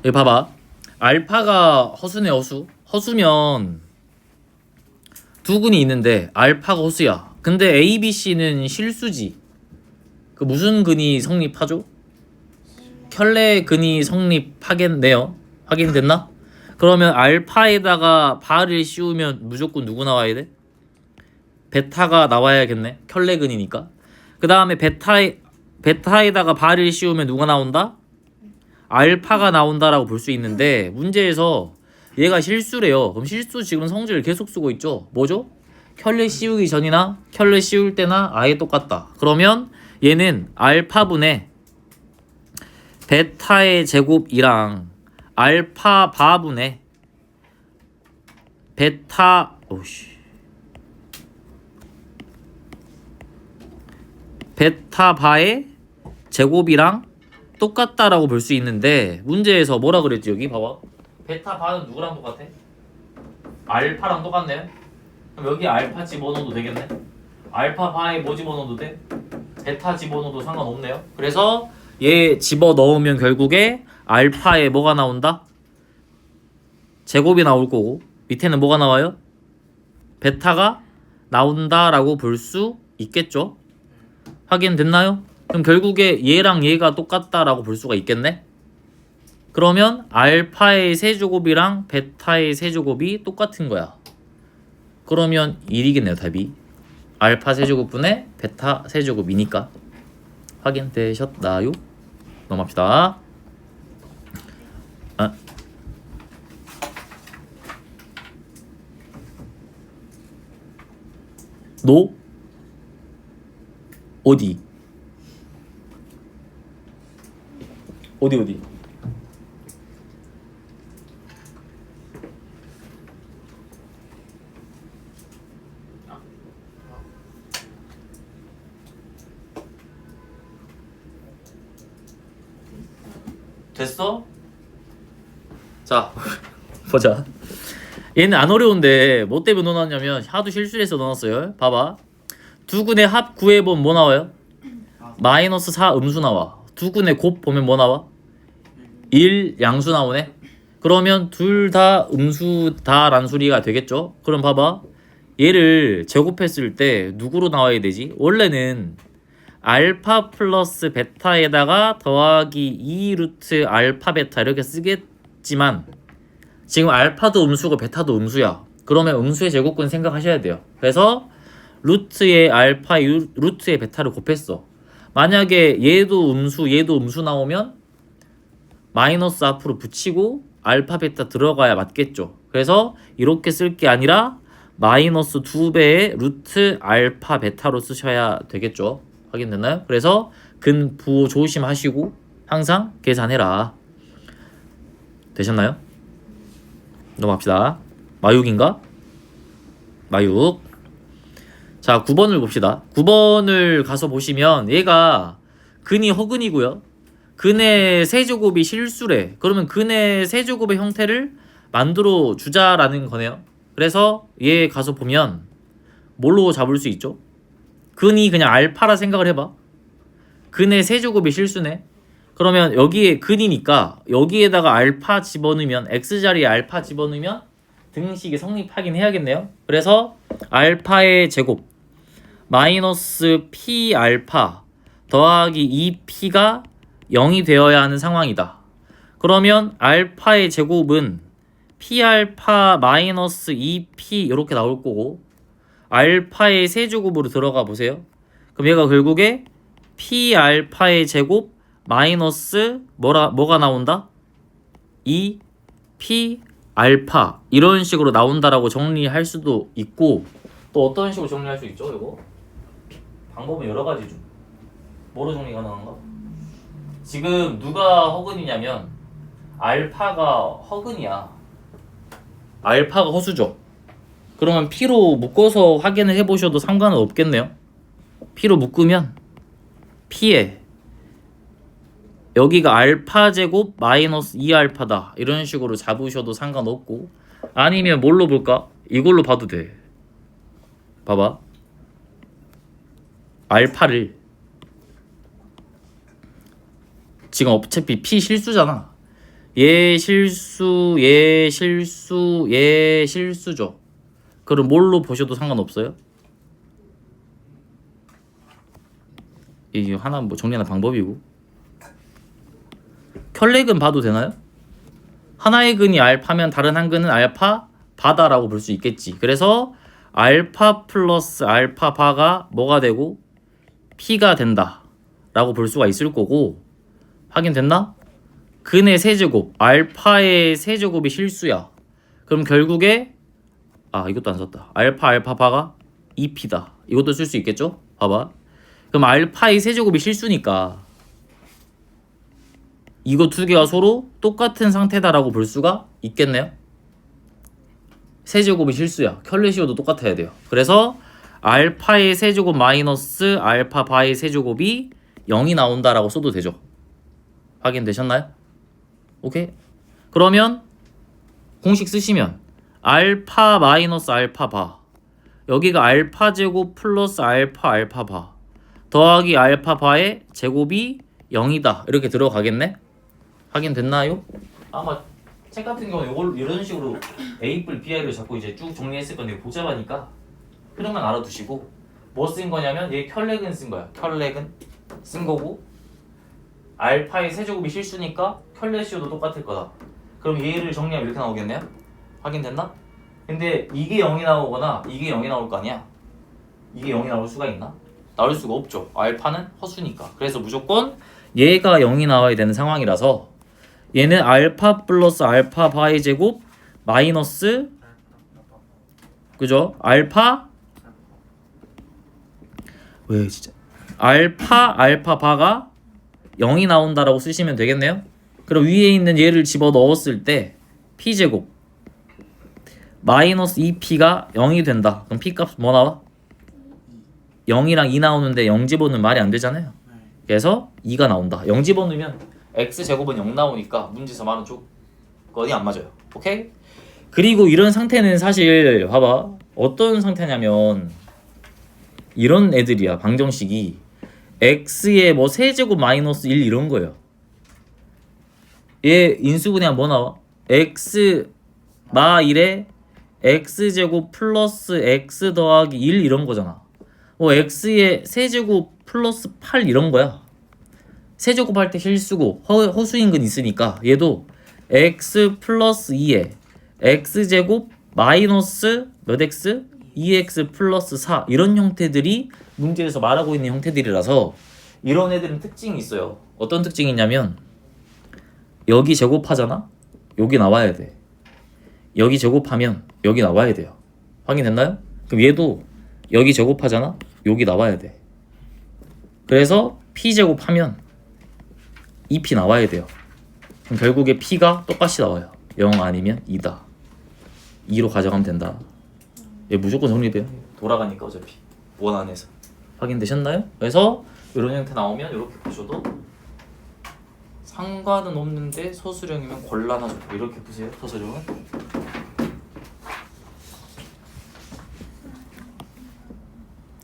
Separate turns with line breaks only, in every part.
여기 봐봐. 알파가 허수네 허수. 허수면 두근이 있는데 알파가 허수야. 근데 A, B, C는 실수지. 그 무슨 근이 성립하죠? 켤레 근이 성립하겠네요. 확인됐나? 그러면 알파에다가 바를 씌우면 무조건 누구 나와야 돼? 베타가 나와야겠네. 켤레 근이니까. 그 다음에 베타에다가 바를 씌우면 누가 나온다? 알파가 나온다라고 볼 수 있는데 문제에서 얘가 실수래요. 그럼 실수 지금 성질을 계속 쓰고 있죠. 뭐죠? 켤레 씌우기 전이나 켤레 씌울 때나 아예 똑같다. 그러면 얘는 알파분의 베타의 제곱이랑 알파 바분의 베타 베타 바의 제곱이랑 똑같다라고 볼 수 있는데 문제에서 뭐라 그랬지? 여기 봐봐. 베타 바는 누구랑 똑같아? 알파랑 똑같네. 그럼 여기 알파 집어넣어도 되겠네. 알파 바에 뭐 집어넣어도 돼? 베타 집어넣어도 상관없네요. 그래서 얘 집어넣으면 결국에 알파에 뭐가 나온다? 제곱이 나올 거고 밑에는 뭐가 나와요? 베타가 나온다라고 볼 수 있겠죠? 확인됐나요? 그럼 결국에 얘랑 얘가 똑같다라고 볼 수가 있겠네? 그러면 알파의 세제곱이랑 베타의 세제곱이 똑같은 거야. 그러면 1이겠네요, 답이. 알파 세제곱분의 베타 세제곱이니까. 확인되셨나요? 넘어갑시다. 노? 어디? 어디? 됐어? 자, 보자. 얘는 안 어려운데 뭐 때문에 넣어놨냐면 하도 실수를 해서 넣어놨어요. 봐봐. 두근의 합 구해보면 뭐 나와요? 마이너스 4 음수 나와. 두근의 곱 보면 뭐 나와? 1 양수 나오네. 그러면 둘 다 음수다라는 소리가 되겠죠? 그럼 봐봐. 얘를 제곱했을 때 누구로 나와야 되지? 원래는 알파 플러스 베타에다가 더하기 2 루트 알파 베타 이렇게 쓰겠지만 지금 알파도 음수고 베타도 음수야. 그러면 음수의 제곱근 생각하셔야 돼요. 그래서 루트의 알파, 루트의 베타를 곱했어. 만약에 얘도 음수 나오면 마이너스 앞으로 붙이고 알파, 베타 들어가야 맞겠죠. 그래서 이렇게 쓸 게 아니라 마이너스 2배의 루트 알파, 베타로 쓰셔야 되겠죠. 확인됐나요? 그래서 근, 부 조심하시고 항상 계산해라. 되셨나요? 넘어갑시다. 마육인가? 마육. 자, 9번을 봅시다. 9번을 가서 보시면 얘가 근이 허근이고요. 근의 세제곱이 실수래. 그러면 근의 세제곱의 형태를 만들어 주자라는 거네요. 그래서 얘 가서 보면 뭘로 잡을 수 있죠? 근이 그냥 알파라 생각을 해봐. 근의 세제곱이 실수네. 그러면 여기에 근이니까 여기에다가 알파 집어넣으면 x자리에 알파 집어넣으면 등식이 성립하긴 해야겠네요. 그래서 알파의 제곱 마이너스 p 알파 더하기 2p가 0이 되어야 하는 상황이다. 그러면 알파의 제곱은 p 알파 마이너스 2p 이렇게 나올 거고 알파의 세제곱으로 들어가 보세요. 그럼 얘가 결국에 p 알파의 제곱 마이너스 뭐가 나온다? 2p 알파 이런 식으로 나온다라고 정리할 수도 있고 또 어떤 식으로 정리할 수 있죠? 이거 방법은 여러 가지죠. 뭐로 정리가 가능한가? 지금 누가 허근이냐면 알파가 허근이야. 알파가 허수죠. 그러면 P로 묶어서 확인을 해보셔도 상관은 없겠네요. P로 묶으면 P에 여기가 알파 제곱 마이너스 2알파다 이런 식으로 잡으셔도 상관없고 아니면 뭘로 볼까? 이걸로 봐도 돼. 봐봐. 알파를 지금 어차피 P 실수잖아. 얘 실수, 얘 실수, 얘 실수죠. 그럼 뭘로 보셔도 상관없어요? 이게 하나 뭐 정리하는 방법이고. 켤레근 봐도 되나요? 하나의 근이 알파면 다른 한 근은 알파 바다라고 볼 수 있겠지. 그래서 알파 플러스 알파 바가 뭐가 되고 P가 된다 라고 볼 수가 있을 거고. 확인됐나? 근의 세제곱 알파의 세제곱이 실수야. 그럼 결국에 이것도 안 썼다. 알파 알파 바가 2P다. 이것도 쓸 수 있겠죠? 봐봐. 그럼 알파의 세제곱이 실수니까 이거 두 개가 서로 똑같은 상태다라고 볼 수가 있겠네요. 세제곱이 실수야. 켤레시오도 똑같아야 돼요. 그래서 알파의 세제곱 마이너스 알파 바의 세제곱이 0이 나온다라고 써도 되죠. 확인되셨나요? 오케이. 그러면 공식 쓰시면 알파 마이너스 알파 바, 여기가 알파 제곱 플러스 알파 알파 바 더하기 알파 바의 제곱이 0이다 이렇게 들어가겠네. 확인됐나요? 아마 책 같은 경우는 이걸 이런 식으로 A 뿔 BI를 자꾸 이제 쭉 정리했을 건데 복잡하니까 흐름만 알아두시고, 뭐 쓴 거냐면 얘 켤레근 쓴 거야. 켤레근 쓴 거고, 알파의 세제곱이 실수니까 켤레시오도 똑같을 거다. 그럼 얘를 정리하면 이렇게 나오겠네요. 확인됐나? 근데 이게 0이 나오거나 이게 0이 나올 거 아니야. 이게 0이 나올 수가 있나? 나올 수가 없죠. 알파는 허수니까. 그래서 무조건 얘가 0이 나와야 되는 상황이라서 얘는 알파 플러스 알파 바의 제곱 마이너스, 그죠? 알파 왜 진짜 알파 알파 바가 0이 나온다라고 쓰시면 되겠네요. 그럼 위에 있는 얘를 집어 넣었을 때 P제곱 마이너스 2P가 0이 된다. 그럼 P값 뭐 나와? 0이랑 2 나오는데 0 집어넣으면 말이 안 되잖아요. 그래서 2가 나온다. 0 집어넣으면 X제곱은 0 나오니까 문제에서 말한 조건이 안 맞아요. 오케이? 그리고 이런 상태는 사실 봐봐. 어떤 상태냐면 이런 애들이야. 방정식이 X의 뭐 세제곱 마이너스 1 이런 거예요. 얘 인수분해하면 뭐 나와? X 마 1에 X제곱 플러스 X 더하기 1 이런 거잖아. X의 세제곱 플러스 8 이런 거야. 세제곱 할 때 실수고 허수인근 있으니까 얘도 X 플러스 2에 X제곱 마이너스 몇 X? 2X 플러스 4 이런 형태들이 문제에서 말하고 있는 형태들이라서 이런 애들은 특징이 있어요. 어떤 특징이 있냐면 여기 제곱하잖아? 여기 나와야 돼. 여기 제곱하면 여기 나와야 돼요. 확인됐나요? 그럼 얘도 여기 제곱하잖아? 여기 나와야 돼. 그래서 P제곱하면 2P 나와야 돼요. 그럼 결국에 P가 똑같이 나와요. 0 아니면 2다. 2로 가져가면 된다. 얘 무조건 정리돼요. 돌아가니까 어차피 원 안에서. 확인되셨나요? 그래서 이런 형태 나오면 이렇게 보셔도 상관은 없는데 서술형이면 곤란하죠. 이렇게 보세요. 서술형은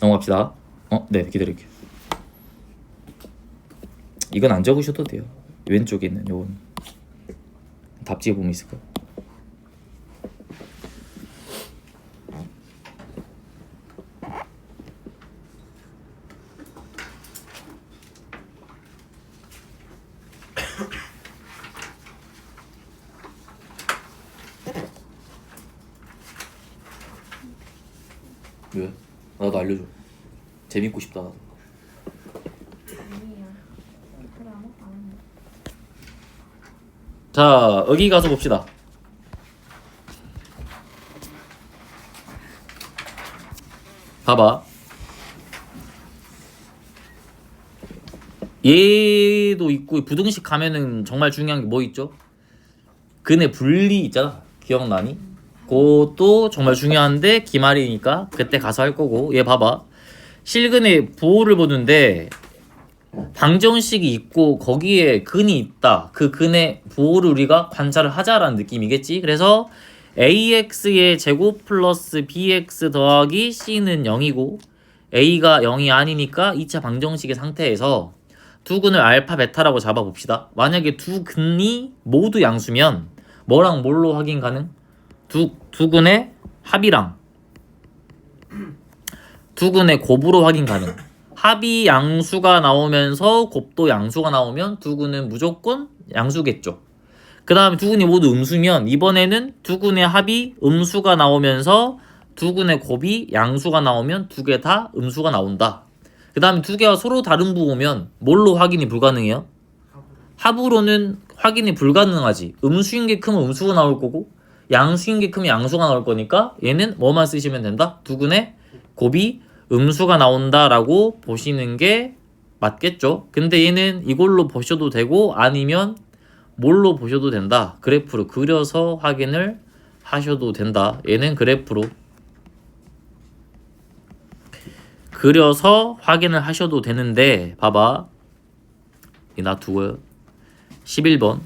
넘어갑시다. 네, 기다릴게요. 이건 안 적으셔도 돼요. 왼쪽에 있는 요건 답지에 보면 있을 거예요. 왜? 나도 알려줘. 재밌고 싶다. 자, 여기 가서 봅시다. 봐봐. 얘도 있고 부등식 가면은 정말 중요한 게 뭐 있죠? 근의 분리 있잖아. 기억나니? 그것도 정말 중요한데 기말이니까 그때 가서 할 거고. 얘 봐봐. 실근의 부호를 보는데 방정식이 있고 거기에 근이 있다. 그 근의 부호를 우리가 관찰을 하자라는 느낌이겠지. 그래서 AX의 제곱 플러스 BX 더하기 C는 0이고 A가 0이 아니니까 2차 방정식의 상태에서 두 근을 알파 베타라고 잡아봅시다. 만약에 두 근이 모두 양수면 뭐랑 뭘로 확인 가능? 두 근의 합이랑 두 근의 곱으로 확인 가능. 합이 양수가 나오면서 곱도 양수가 나오면 두 근은 무조건 양수겠죠. 그 다음에 두 근이 모두 음수면 이번에는 두 근의 합이 음수가 나오면서 두 근의 곱이 양수가 나오면 두 개 다 음수가 나온다. 그 다음에 두 개가 서로 다른 부호면 뭘로 확인이 불가능해요? 합으로는 확인이 불가능하지. 음수인 게 크면 음수가 나올 거고 양수인 게 크면 양수가 나올 거니까 얘는 뭐만 쓰시면 된다? 두 근의 곱이 음수가 나온다라고 보시는 게 맞겠죠. 근데 얘는 이걸로 보셔도 되고 아니면 뭘로 보셔도 된다. 그래프로 그려서 확인을 하셔도 된다. 얘는 그래프로 그려서 확인을 하셔도 되는데 봐봐. 놔두고요. 11번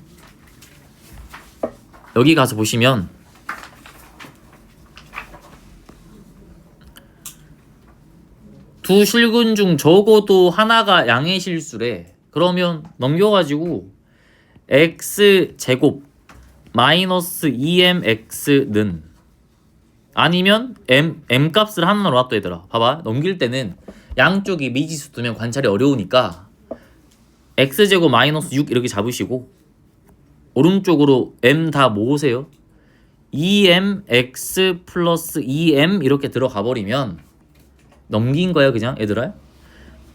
여기 가서 보시면 두 실근 중 적어도 하나가 양의 실수래. 그러면 넘겨가지고 x제곱 마이너스 2mx는 아니면 m 값을 하나로 놔둬 얘들아. 봐봐. 넘길 때는 양쪽이 미지수 두면 관찰이 어려우니까 x제곱 마이너스 6 이렇게 잡으시고 오른쪽으로 m 다 모으세요. 2mx 플러스 2m 이렇게 들어가 버리면 넘긴 거야 그냥 얘들아.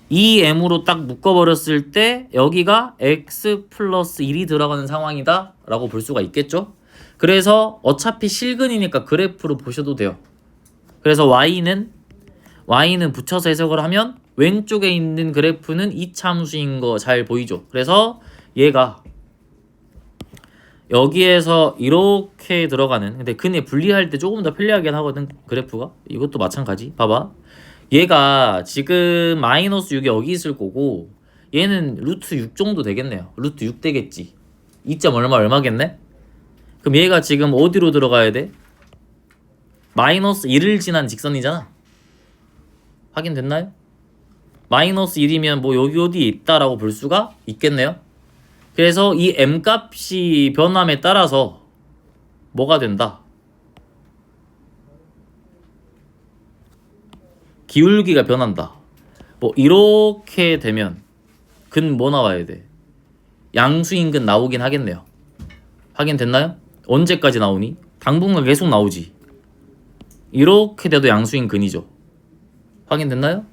2m으로 딱 묶어버렸을 때 여기가 x 플러스 1이 들어가는 상황이다 라고 볼 수가 있겠죠. 그래서 어차피 실근이니까 그래프로 보셔도 돼요. 그래서 y는 붙여서 해석을 하면 왼쪽에 있는 그래프는 이차함수인 거 잘 보이죠. 그래서 얘가 여기에서 이렇게 들어가는, 근데 근에 분리할 때 조금 더 편리하긴 하거든 그래프가. 이것도 마찬가지. 봐봐. 얘가 지금 마이너스 6이 여기 있을 거고 얘는 루트 6 정도 되겠네요. 루트 6 되겠지. 2점 얼마겠네? 그럼 얘가 지금 어디로 들어가야 돼? 마이너스 1을 지난 직선이잖아. 확인됐나요? 마이너스 1이면 뭐 여기 어디에 있다라고 볼 수가 있겠네요. 그래서 이 m값이 변함에 따라서 뭐가 된다? 기울기가 변한다. 뭐 이렇게 되면 근 뭐 나와야 돼? 양수인 근 나오긴 하겠네요. 확인됐나요? 언제까지 나오니? 당분간 계속 나오지. 이렇게 돼도 양수인 근이죠. 확인됐나요?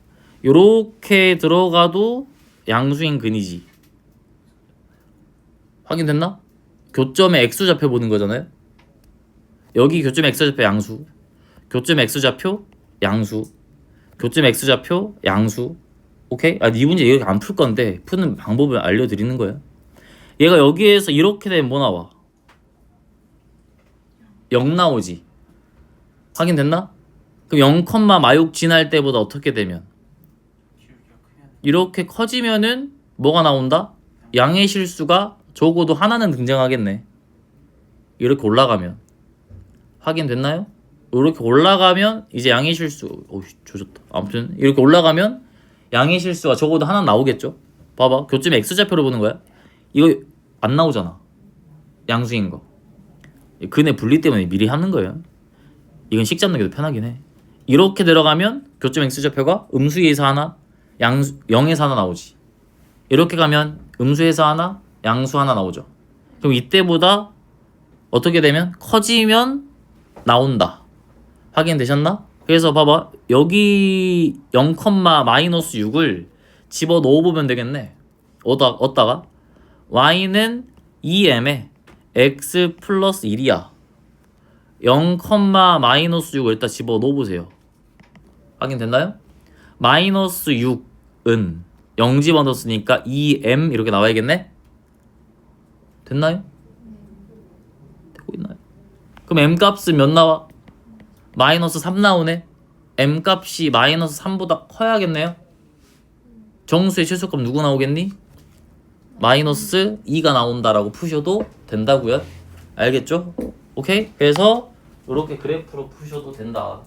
이렇게 들어가도 양수인 근이지. 확인됐나? 교점의 x좌표 보는 거잖아요. 여기 교점의 x좌표 양수, 교점의 x좌표 양수, 교점의 x좌표 양수. 오케이? 이 문제 이렇게 안 풀 건데 푸는 방법을 알려드리는 거예요. 얘가 여기에서 이렇게 되면 뭐 나와? 0 나오지. 확인됐나? 그럼 0, 마육 지날 때보다 어떻게 되면? 이렇게 커지면은 뭐가 나온다? 양의 실수가 적어도 하나는 등장하겠네. 이렇게 올라가면. 확인됐나요? 이렇게 올라가면 이제 양의 실수. 오우 조졌다. 아무튼 이렇게 올라가면 양의 실수가 적어도 하나 나오겠죠. 봐봐. 교점 x좌표로 보는 거야. 이거 안 나오잖아. 양수인 거. 근의 분리 때문에 미리 하는 거예요. 이건 식 잡는 게 더 편하긴 해. 이렇게 들어가면 교점 x좌표가 음수에서 하나, 0에서 하나 나오지. 이렇게 가면 음수에서 하나, 양수 하나 나오죠. 그럼 이때보다 어떻게 되면 커지면 나온다. 확인되셨나? 그래서 봐봐. 여기 0, 마이너스 6을 집어 넣어보면 되겠네. 어디다가 y는 2m에 x 플러스 1이야. 0, 마이너스 6을 일단 집어 넣어보세요. 확인됐나요? 마이너스 6은 0 집어넣었으니까 2m 이렇게 나와야겠네? 됐나요? 되고 있나요? 그럼 m값은 몇 나와? 마이너스 3 나오네? m값이 마이너스 3보다 커야겠네요? 정수의 최소값 누구 나오겠니? 마이너스 2가 나온다라고 푸셔도 된다고요. 알겠죠? 오케이? 그래서 이렇게 그래프로 푸셔도 된다.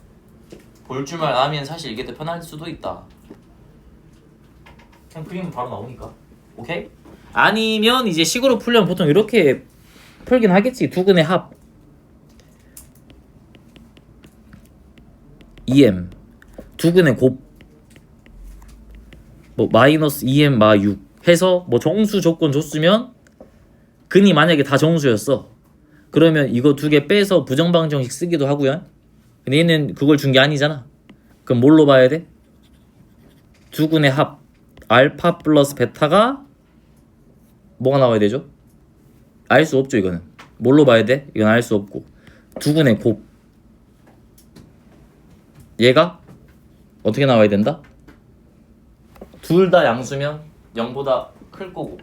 볼 줄만 아면 사실 이게 더 편할 수도 있다. 그냥 그리면 바로 나오니까. 오케이? 아니면 이제 식으로 풀려면 보통 이렇게 풀긴 하겠지. 두근의 합 EM 두근의 곱 뭐 마이너스 2m 마 6 해서 뭐 정수 조건 줬으면 근이 만약에 다 정수였어. 그러면 이거 두 개 빼서 부정방정식 쓰기도 하고요. 근데 얘는 그걸 준 게 아니잖아. 그럼 뭘로 봐야 돼? 두근의 합 알파 플러스 베타가 뭐가 나와야 되죠? 알 수 없죠. 이거는 뭘로 봐야 돼? 이건 알 수 없고 두근의 곱 얘가 어떻게 나와야 된다? 둘 다 양수면 0보다 클 거고.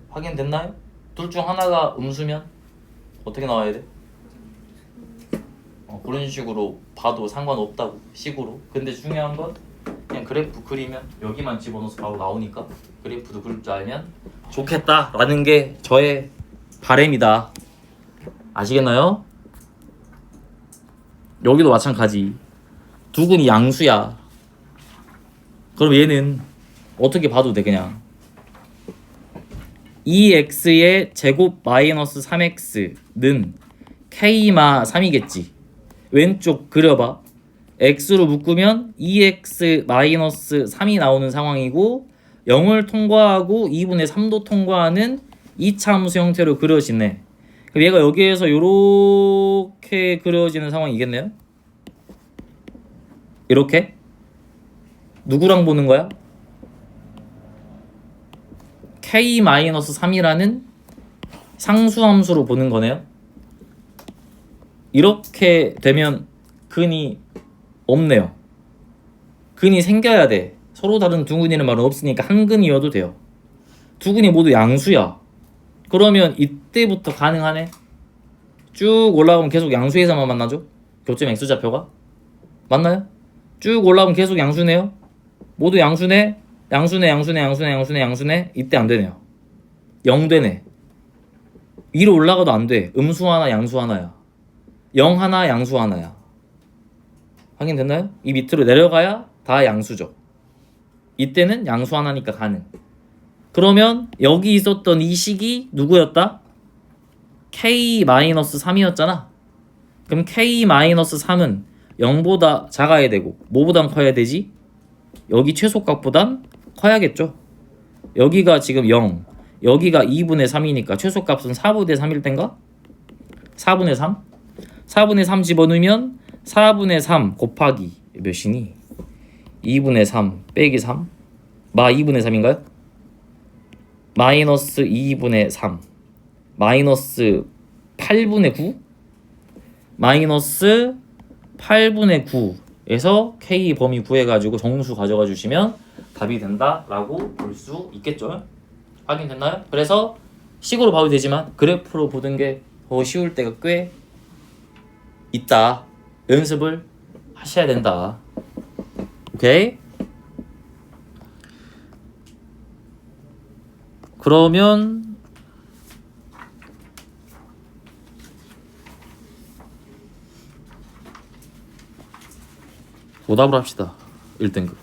확인됐나요? 둘 중 하나가 음수면 어떻게 나와야 돼? 그런 식으로 봐도 상관없다고 식으로. 근데 중요한 건 그냥 그래프 그리면 여기만 집어넣어서 바로 나오니까 그래프도 그릴 줄 알면 좋겠다라는 게 저의 바람이다. 아시겠나요? 여기도 마찬가지. 두근이 양수야. 그럼 얘는 어떻게 봐도 돼. 그냥 2x의 제곱 마이너스 3x는 k마 3이겠지. 왼쪽 그려봐. x로 묶으면 2x 마이너스 3이 나오는 상황이고 0을 통과하고 2분의 3도 통과하는 2차 함수 형태로 그려지네. 그럼 얘가 여기에서 이렇게 그려지는 상황이겠네요. 이렇게 누구랑 보는 거야? k-3이라는 상수함수로 보는 거네요. 이렇게 되면 근이 없네요. 근이 생겨야 돼. 서로 다른 두 근이라는 말은 없으니까 한 근이어도 돼요. 두 근이 모두 양수야. 그러면 이때부터 가능하네. 쭉 올라가면 계속 양수에서만 만나죠. 교점 x좌표가 맞나요? 쭉 올라가면 계속 양수네요. 모두 양수네. 양수네. 이때 안 되네요. 0 되네. 위로 올라가도 안 돼. 음수 하나, 양수 하나야. 0 하나, 양수 하나야. 확인됐나요? 이 밑으로 내려가야 다 양수죠. 이때는 양수 하나니까 가능. 그러면 여기 있었던 이 식이 누구였다? k-3이었잖아. 그럼 k-3은 0보다 작아야 되고 뭐보단 커야 되지? 여기 최소값보단 커야겠죠. 여기가 지금 0, 여기가 2분의 3이니까 최소값은 4분의 3일 땐가? 4분의 3? 4분의 3 집어넣으면 4분의 3 곱하기 몇이니? 2분의 3 빼기 3? 마 2분의 3인가요? 마이너스 2분의 3 마이너스 8분의 9? 마이너스 8분의 9에서 K 범위 구해가지고 정수 가져가 주시면 답이 된다라고 볼 수 있겠죠. 확인됐나요? 그래서 식으로 봐도 되지만 그래프로 보는 게 더 쉬울 때가 꽤 있다. 연습을 하셔야 된다. 오케이? 그러면 오답을 합시다. 1등급.